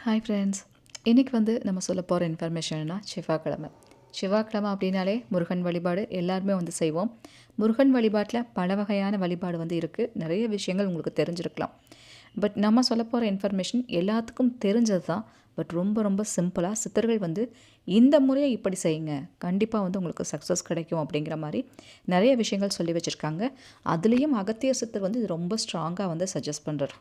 Hi friends. இன்றைக்கி நம்ம சொல்ல போகிற இன்ஃபர்மேஷன்னா செவ்வாய்க்கிழமை. செவ்வாய்க்கிழமை அப்படின்னாலே முருகன் வழிபாடு எல்லாருமே செய்வோம். முருகன் வழிபாட்டில் பல வகையான வழிபாடு இருக்குது. நிறைய விஷயங்கள் உங்களுக்கு தெரிஞ்சிருக்கலாம். பட் நம்ம சொல்ல போகிற இன்ஃபர்மேஷன் எல்லாத்துக்கும் தெரிஞ்சது தான். பட் ரொம்ப ரொம்ப சிம்பிளாக சித்தர்கள் இந்த முறையை இப்படி செய்யுங்க, கண்டிப்பாக உங்களுக்கு சக்ஸஸ் கிடைக்கும் அப்படிங்கிற மாதிரி நிறைய விஷயங்கள் சொல்லி வச்சுருக்காங்க. அதுலேயும் அகத்தியர் சித்தர் இது ரொம்ப ஸ்ட்ராங்காக சஜஸ்ட் பண்ணுறார்.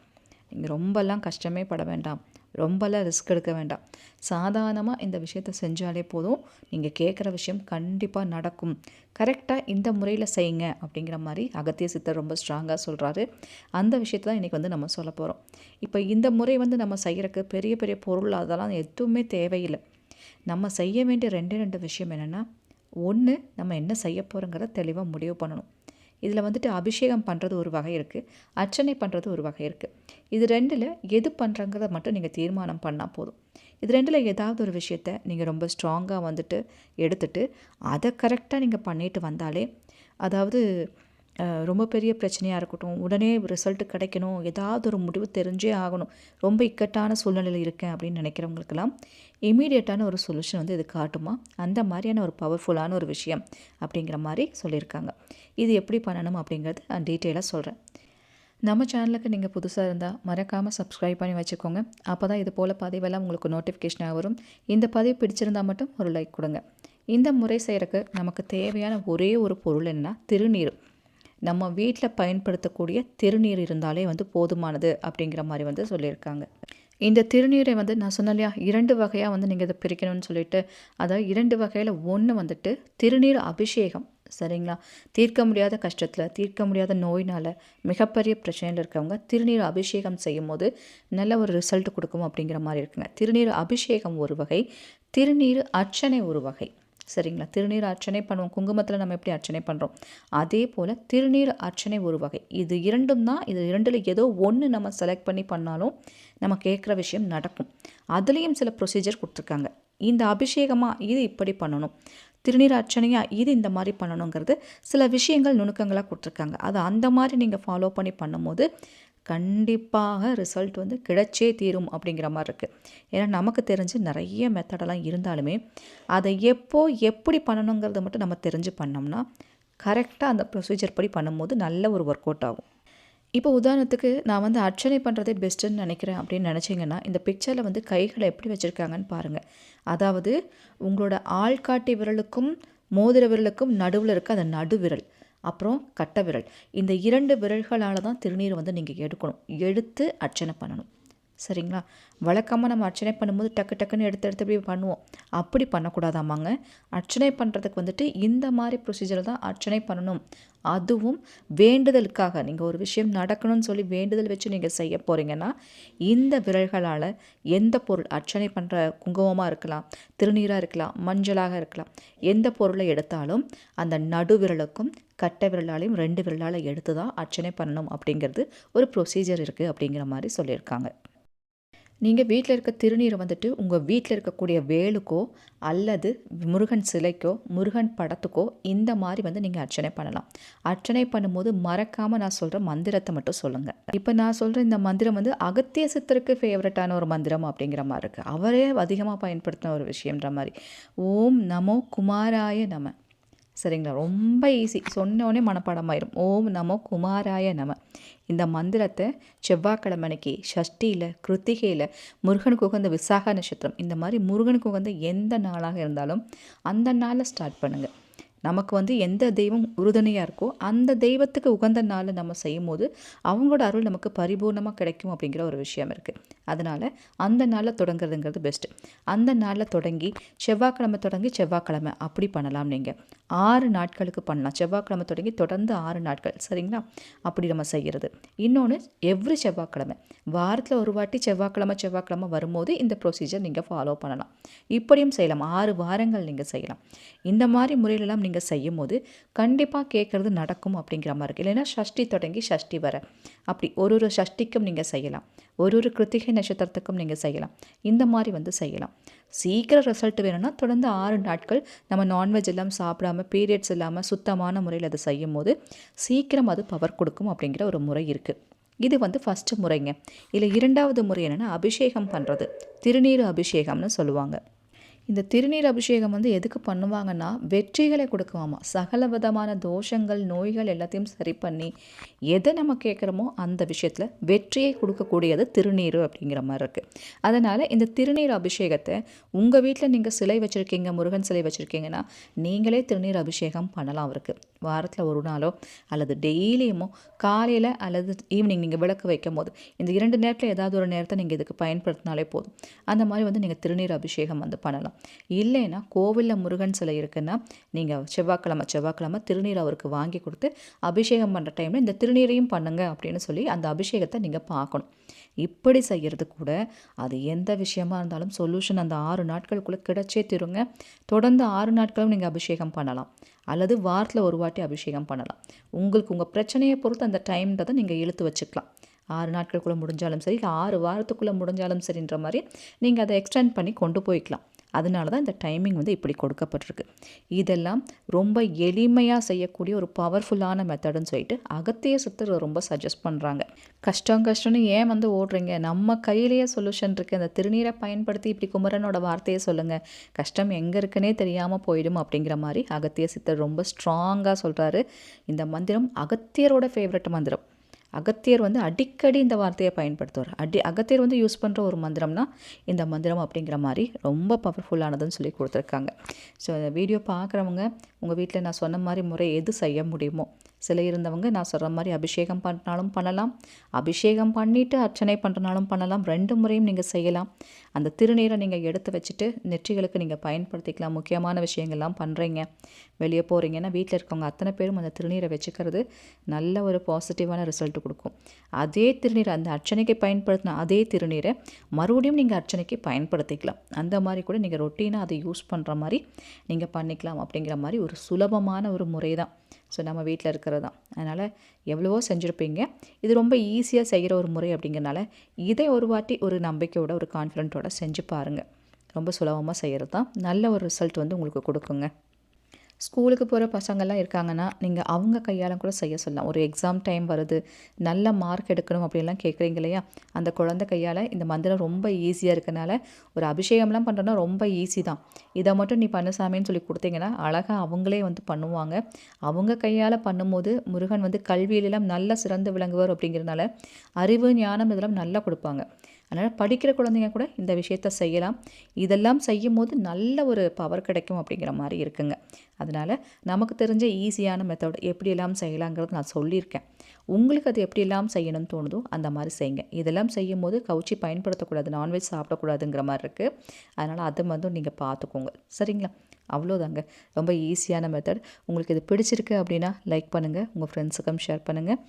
நீங்கள் ரொம்பலாம் கஷ்டமே பட வேண்டாம், ரொம்பலாம் ரிஸ்க் எடுக்க வேண்டாம். சாதாரணமாக இந்த விஷயத்தை செஞ்சாலே போதும், நீங்கள் கேட்குற விஷயம் கண்டிப்பாக நடக்கும். கரெக்டாக இந்த முறையில் செய்யுங்க அப்படிங்கிற மாதிரி அகத்திய சித்தர் ரொம்ப ஸ்ட்ராங்காக சொல்கிறாரு. அந்த விஷயத்தை தான் இன்றைக்கி நம்ம சொல்ல போகிறோம். இப்போ இந்த முறை நம்ம செய்கிறக்கு பெரிய பெரிய பொருள் அதெல்லாம் எதுவுமே தேவையில்லை. நம்ம செய்ய வேண்டிய ரெண்டு விஷயம் என்னென்னா, ஒன்று, நம்ம என்ன செய்ய போகிறோங்கிறத தெளிவாக முடிவு பண்ணணும். இதில் அபிஷேகம் பண்ணுறது ஒரு வகை இருக்குது, அர்ச்சனை பண்ணுறது ஒரு வகை இருக்குது. இது ரெண்டில் எது பண்ணுறங்கிறத மட்டும் நீங்கள் தீர்மானம் பண்ணால் போதும். இது ரெண்டில் ஏதாவது ஒரு விஷயத்த நீங்கள் ரொம்ப ஸ்ட்ராங்காக எடுத்துகிட்டு அதை கரெக்டாக நீங்கள் பண்ணிட்டு வந்தாலே, அதாவது ரொம்ப பெரிய பிரச்சனையாக இருக்கட்டும், உடனே ரிசல்ட் கிடைக்கணும், ஏதாவது ஒரு முடிவு தெரிஞ்சே ஆகணும், ரொம்ப இக்கட்டான சூழ்நிலையில் இருக்கேன் அப்படின்னு நினைக்கிறவங்களுக்கெல்லாம் இமீடியட்டான ஒரு சொல்யூஷன் இது காட்டுமா, அந்த மாதிரியான ஒரு பவர்ஃபுல்லான ஒரு விஷயம் அப்படிங்கிற மாதிரி சொல்லியிருக்காங்க. இது எப்படி பண்ணணும் அப்படிங்கிறது நான் டீட்டெயிலாக சொல்கிறேன். நம்ம சேனலுக்கு நீங்கள் புதுசாக இருந்தால் மறக்காமல் சப்ஸ்கிரைப் பண்ணி வச்சுக்கோங்க. அப்போ தான் இது போல் பதிவெல்லாம் உங்களுக்கு நோட்டிஃபிகேஷனாக வரும். இந்த பதிவு பிடிச்சிருந்தால் மட்டும் ஒரு லைக் கொடுங்க. இந்த முறை செய்கிறக்கு நமக்கு தேவையான ஒரே ஒரு பொருள் என்னன்னா திருநீர். நம்ம வீட்டில் பயன்படுத்தக்கூடிய திருநீர் இருந்தாலே போதுமானது அப்படிங்கிற மாதிரி சொல்லியிருக்காங்க. இந்த திருநீரை நான் சொன்னேன் இல்லையா, 2 வகையாக நீங்கள் இதை பிரிக்கணும்னு சொல்லிட்டு, அதாவது 2 வகையில் ஒன்று திருநீர் அபிஷேகம். சரிங்களா? தீர்க்க முடியாத கஷ்டத்தில், தீர்க்க முடியாத நோயினால், மிகப்பெரிய பிரச்சனையில் இருக்கவங்க திருநீர் அபிஷேகம் செய்யும் போது நல்ல ஒரு ரிசல்ட் கொடுக்கும் அப்படிங்கிற மாதிரி இருக்குங்க. திருநீர் அபிஷேகம் ஒரு வகை, திருநீர் அர்ச்சனை ஒரு வகை. சரிங்களா? திருநீர் அர்ச்சனை பண்ணுவோம், குங்குமத்தில் நம்ம எப்படி அர்ச்சனை பண்ணுறோம், அதே போல் திருநீர் அர்ச்சனை ஒரு வகை. இது இரண்டும் தான். இது இரண்டில் ஏதோ ஒன்று நம்ம செலக்ட் பண்ணி பண்ணாலும் நம்ம கேட்குற விஷயம் நடக்கும். அதுலேயும் சில ப்ரொசீஜர் கொடுத்துருக்காங்க. இந்த அபிஷேகமாக இது இப்படி பண்ணணும், திருநீர் அர்ச்சனையாக இது இந்த மாதிரி பண்ணணுங்கிறது சில விஷயங்கள் நுணுக்கங்களாக கொடுத்துருக்காங்க. அதை அந்த மாதிரி நீங்கள் ஃபாலோ பண்ணி பண்ணும்போது கண்டிப்பாக ரிசல்ட் கிடைச்சே தீரும் அப்படிங்கிற மாதிரி இருக்குது. ஏன்னா நமக்கு தெரிஞ்சு நிறைய மெத்தடெல்லாம் இருந்தாலுமே அதை எப்படி பண்ணணுங்கிறத மட்டும் நம்ம தெரிஞ்சு பண்ணோம்னா கரெக்டாக அந்த ப்ரொசீஜர் படி பண்ணும்போது நல்ல ஒரு ஒர்க் அவுட் ஆகும். இப்போ உதாரணத்துக்கு நான் அர்ச்சனை பண்ணுறதே பெஸ்ட்டுன்னு நினைக்கிறேன் அப்படின்னு நினச்சிங்கன்னா, இந்த பிக்சரில் கைகளை எப்படி வச்சுருக்காங்கன்னு பாருங்கள். அதாவது உங்களோட ஆள்காட்டி விரலுக்கும் மோதிர விரலுக்கும் நடுவில் இருக்க அந்த நடுவிரல், அப்புறம் கட்டை விரல், இந்த 2 விரல்களால் தான் திருநீர் நீங்கள் எடுக்கணும். எடுத்து அர்ச்சனை பண்ணணும். சரிங்களா? வழக்கமாக நம்ம அர்ச்சனை பண்ணும்போது டக்கு டக்குன்னு எடுத்து எடுத்து இப்படி பண்ணுவோம். அப்படி பண்ணக்கூடாதாமாங்க. அர்ச்சனை பண்ணுறதுக்கு இந்த மாதிரி ப்ரொசீஜர் தான் அர்ச்சனை பண்ணணும். அதுவும் வேண்டுதலுக்காக, நீங்கள் ஒரு விஷயம் நடக்கணும்னு சொல்லி வேண்டுதல் வச்சு நீங்கள் செய்ய போகிறீங்கன்னா, இந்த விரல்களால் எந்த பொருள் அர்ச்சனை பண்ணுற குங்குமமாக இருக்கலாம், திருநீராக இருக்கலாம், மஞ்சளாக இருக்கலாம், எந்த பொருளை எடுத்தாலும் அந்த நடுவிரலுக்கும் கட்டை விரலாலையும் 2 விரலால் எடுத்து தான் அர்ச்சனை பண்ணணும் அப்படிங்கிறது ஒரு ப்ரொசீஜர் இருக்குது அப்படிங்கிற மாதிரி சொல்லியிருக்காங்க. நீங்கள் வீட்டில் இருக்க திருநீரை உங்கள் வீட்டில் இருக்கக்கூடிய வேலுக்கோ அல்லது முருகன் சிலைக்கோ முருகன் படத்துக்கோ இந்த மாதிரி நீங்கள் அர்ச்சனை பண்ணலாம். அர்ச்சனை பண்ணும்போது மறக்காமல் நான் சொல்கிற மந்திரத்தை மட்டும் சொல்லுங்கள். இப்போ நான் சொல்கிற இந்த மந்திரம் அகத்திய சித்தருக்கு ஃபேவரட்டான ஒரு மந்திரம் அப்படிங்கிற மாதிரி இருக்குது. அவரே அதிகமாக பயன்படுத்தின ஒரு விஷயன்ற மாதிரி. ஓம் நமோ குமாராய நம. சரிங்களா? ரொம்ப ஈஸி, சொன்னோடனே மனப்பாடமாயிரும். ஓம் நமோ குமாராய நம. இந்த மந்திரத்தை செவ்வாய்க்கிழமைக்கு, சஷ்டியில், கிருத்திகையில், முருகனுக்கு உகந்த விசாக நட்சத்திரம், இந்த மாதிரி முருகனுக்கு உகந்த எந்த நாளாக இருந்தாலும் அந்த நாளில் ஸ்டார்ட் பண்ணுங்கள். நமக்கு எந்த தெய்வம் உறுதுணையாக இருக்கோ அந்த தெய்வத்துக்கு உகந்த நாளில் நம்ம செய்யும் போது அவங்களோட அருள் நமக்கு பரிபூர்ணமாக கிடைக்கும் அப்படிங்கிற ஒரு விஷயம் இருக்குது. அதனால் அந்த நாளில் தொடங்குறதுங்கிறது பெஸ்ட்டு. அந்த நாளில் தொடங்கி செவ்வாய்க்கிழமை அப்படி பண்ணலாம். நீங்கள் 6 நாட்களுக்கு பண்ணலாம். செவ்வாய்க்கிழமை தொடங்கி தொடர்ந்து 6 நாட்கள். சரிங்களா? அப்படி நம்ம செய்கிறது. இன்னொன்று, எவ்ரி செவ்வாய்க்கிழமை, வாரத்தில் ஒரு வாட்டி செவ்வாய்க்கிழமை வரும்போது இந்த ப்ரொசீஜர் நீங்கள் ஃபாலோ பண்ணலாம். இப்படியும் செய்யலாம். 6 வாரங்கள் நீங்கள் செய்யலாம். இந்த மாதிரி முறையிலெல்லாம் நீங்கள் செய்யும் போது கண்டிப்பாக கேட்குறது நடக்கும் அப்படிங்கிற மாதிரி இருக்குது. இல்லைன்னா சஷ்டி தொடங்கி சஷ்டி வர அப்படி ஒரு சஷ்டிக்கும் நீங்கள் செய்யலாம், ஒரு கிருத்திகை நட்சத்திரத்துக்கும் நீங்கள் செய்யலாம். இந்த மாதிரி செய்யலாம். சீக்கிரம் ரிசல்ட் வேணும்னா தொடர்ந்து 6 நாட்கள் நம்ம நான்வெஜ் எல்லாம் சாப்பிடாமல், பீரியட்ஸ் இல்லாமல் சுத்தமான முறையில் அதை செய்யும் போது சீக்கிரம் அது பவர் கொடுக்கும் அப்படிங்கிற ஒரு முறை இருக்குது. இது வந்து ஃபஸ்ட்டு முறைங்க. இதில் 2வது முறை என்னென்னா அபிஷேகம் பண்ணுறது, திருநீர் அபிஷேகம்னு சொல்லுவாங்க. இந்த திருநீர் அபிஷேகம் வந்து எதுக்கு பண்ணுவாங்கன்னா வெற்றிகளை கொடுக்குமாமா. சகல விதமான தோஷங்கள் நோய்கள் எல்லாத்தையும் சரி பண்ணி எதை நம்ம கேட்குறோமோ அந்த விஷயத்தில் வெற்றியை கொடுக்கக்கூடியது திருநீர் அப்படிங்கிற மாதிரி இருக்குது. அதனால் இந்த திருநீர் அபிஷேகத்தை உங்கள் வீட்டில் நீங்கள் சிலை வச்சுருக்கீங்க, முருகன் சிலை வச்சுருக்கீங்கன்னா நீங்களே திருநீர் அபிஷேகம் பண்ணலாம் அவருக்கு. வாரத்தில் ஒரு நாளோ அல்லது டெய்லியுமோ காலையில் அல்லது ஈவினிங் நீங்கள் விளக்கு வைக்கும் போது இந்த 2 நேரத்தில் ஏதாவது ஒரு நேரத்தை நீங்கள் இதுக்கு பயன்படுத்தினாலே போதும். அந்த மாதிரி வந்து நீங்கள் திருநீர் அபிஷேகம் வந்து பண்ணலாம். இல்லைன்னா கோவிலில் முருகன் சிலை இருக்குன்னா நீங்கள் செவ்வாய்க்கிழமை திருநீர் அவருக்கு வாங்கி கொடுத்து அபிஷேகம் பண்ணுற டைமில் இந்த திருநீரையும் பண்ணுங்க அப்படின்னு சொல்லி அந்த அபிஷேகத்தை நீங்கள் பார்க்கணும். இப்படி செய்கிறது கூட அது எந்த விஷயமா இருந்தாலும் சொல்யூஷன் அந்த 6 நாட்களுக்குள்ளே கிடைச்சே தருங்க. தொடர்ந்து 6 நாட்களும் நீங்கள் அபிஷேகம் பண்ணலாம் அல்லது வாரத்தில் ஒரு வாட்டி அபிஷேகம் பண்ணலாம். உங்களுக்கு உங்கள் பிரச்சனையை பொறுத்து அந்த டைம்ன்றதை நீங்கள் இழுத்து வச்சுக்கலாம். 6 நாட்களுக்குள்ளே முடிஞ்சாலும் சரி, இல்லை 6 வாரத்துக்குள்ளே முடிஞ்சாலும் சரின்ற மாதிரி நீங்கள் அதை எக்ஸ்டெண்ட் பண்ணி கொண்டு போய்க்கலாம். அதனால தான் இந்த டைமிங் வந்து இப்படி கொடுக்கப்பட்டிருக்கு. இதெல்லாம் ரொம்ப எளிமையாக செய்யக்கூடிய ஒரு பவர்ஃபுல்லான மெத்தடுன்னு சொல்லிட்டு அகத்திய சித்தர் ரொம்ப சஜஸ்ட் பண்ணுறாங்க. கஷ்டம்னு ஏன் வந்து ஓடுறீங்க, நம்ம கையிலேயே சொல்யூஷன் இருக்குது. அந்த திருநீரை பயன்படுத்தி இப்படி குமரனோட வார்த்தையை சொல்லுங்கள், கஷ்டம் எங்கே இருக்குன்னே தெரியாமல் போயிடும் அப்படிங்கிற மாதிரி அகத்திய சித்தர் ரொம்ப ஸ்ட்ராங்காக சொல்கிறாரு. இந்த மந்திரம் அகத்தியரோட ஃபேவரட் மந்திரம். அகத்தியர் வந்து அடிக்கடி இந்த வார்த்தையை பயன்படுத்துவார். அகத்தியர் வந்து யூஸ் பண்ணுற ஒரு மந்திரம்னா இந்த மந்திரம் அப்படிங்கிற மாதிரி ரொம்ப பவர்ஃபுல்லானதுன்னு சொல்லி கொடுத்துருக்காங்க. ஸோ இந்த வீடியோ பார்க்குறவங்க உங்கள் வீட்டில் நான் சொன்ன மாதிரி முறை எது செய்ய முடியுமோ, சிலை இருந்தவங்க நான் சொல்கிற மாதிரி அபிஷேகம் பண்ணாலும் பண்ணலாம், அபிஷேகம் பண்ணிவிட்டு அர்ச்சனை பண்ணுறனாலும் பண்ணலாம். 2 முறையும் நீங்கள் செய்யலாம். அந்த திருநீரை நீங்கள் எடுத்து வச்சுட்டு நெற்றிகளுக்கு நீங்கள் பயன்படுத்திக்கலாம். முக்கியமான விஷயங்கள்லாம் பண்ணுறீங்க, வெளியே போகிறீங்கன்னா வீட்டில் இருக்கவங்க அத்தனை பேரும் அந்த திருநீரை வச்சுக்கிறது நல்ல ஒரு பாசிட்டிவான ரிசல்ட் கொடுக்கும். அதே திருநீரை அந்த அர்ச்சனைக்கு பயன்படுத்தின அதே திருநீரை மறுபடியும் நீங்கள் அர்ச்சனைக்கு பயன்படுத்திக்கலாம். அந்த மாதிரி கூட நீங்கள் ரொட்டீனாக அதை யூஸ் பண்ணுற மாதிரி நீங்கள் பண்ணிக்கலாம். அப்படிங்கிற மாதிரி ஒரு சுலபமான ஒரு முறை தான். ஸோ நம்ம வீட்டில் இருக்கிறது தான். அதனால் எவ்வளவோ செஞ்சுருப்பீங்க. இது ரொம்ப ஈஸியாக செய்கிற ஒரு முறை அப்படிங்கிறனால இதை ஒரு வாட்டி ஒரு நம்பிக்கையோட ஒரு கான்ஃபிடென்ட்டோட செஞ்சு பாருங்கள். ரொம்ப சுலபமாக செய்கிறது தான் நல்ல ஒரு ரிசல்ட் வந்து உங்களுக்கு கொடுக்குங்க. ஸ்கூலுக்கு போகிற பசங்கள்லாம் இருக்காங்கன்னா நீங்கள் அவங்க கையால் கூட செய்ய சொல்லலாம். ஒரு எக்ஸாம் டைம் வருது, நல்ல மார்க் எடுக்கணும் அப்படின்லாம் கேட்குறீங்க இல்லையா, அந்த குழந்தை கையால் இந்த மந்திரம் ரொம்ப ஈஸியாக இருக்கனால ஒரு அபிஷேகம்லாம் பண்ணுறோன்னா ரொம்ப ஈஸி தான். இதை மட்டும் நீ பண்ணு சாமின்னு சொல்லி கொடுத்தீங்கன்னா அழகாக அவங்களே வந்து பண்ணுவாங்க. அவங்க கையால் பண்ணும்போது முருகன் வந்து கல்வியிலெல்லாம் நல்லா சிறந்து விளங்குவார் அப்படிங்கிறனால அறிவு ஞானம் இதெல்லாம் நல்லா கொடுப்பாங்க. அதனால் படிக்கிற குழந்தைங்க கூட இந்த விஷயத்த செய்யலாம். இதெல்லாம் செய்யும் போது நல்ல ஒரு பவர் கிடைக்கும் அப்படிங்கிற மாதிரி இருக்குங்க. அதனால் நமக்கு தெரிஞ்ச ஈஸியான மெத்தட் எப்படியெல்லாம் செய்யலாங்கிறது நான் சொல்லியிருக்கேன். உங்களுக்கு அது எப்படியெல்லாம் செய்யணும்னு தோணுதோ அந்த மாதிரி செய்யுங்க. இதெல்லாம் செய்யும் போது கவுச்சி பயன்படுத்தக்கூடாது, நான்வெஜ் சாப்பிடக்கூடாதுங்கிற மாதிரி இருக்குது. அதனால் அதை வந்து நீங்கள் பார்த்துக்கோங்க, சரிங்களா? அவ்வளோதாங்க, ரொம்ப ஈஸியான மெத்தட். உங்களுக்கு இது பிடிச்சிருக்கு அப்படின்னா லைக் பண்ணுங்கள், உங்கள் ஃப்ரெண்ட்ஸுக்கும் ஷேர் பண்ணுங்கள்.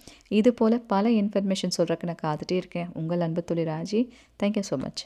இது போல் பல இன்ஃபர்மேஷன் சொல்கிறதுக்கு நான் காத்துட்டே இருக்கேன். உங்கள் அன்பு தோழி ராஜி. Thank you so much.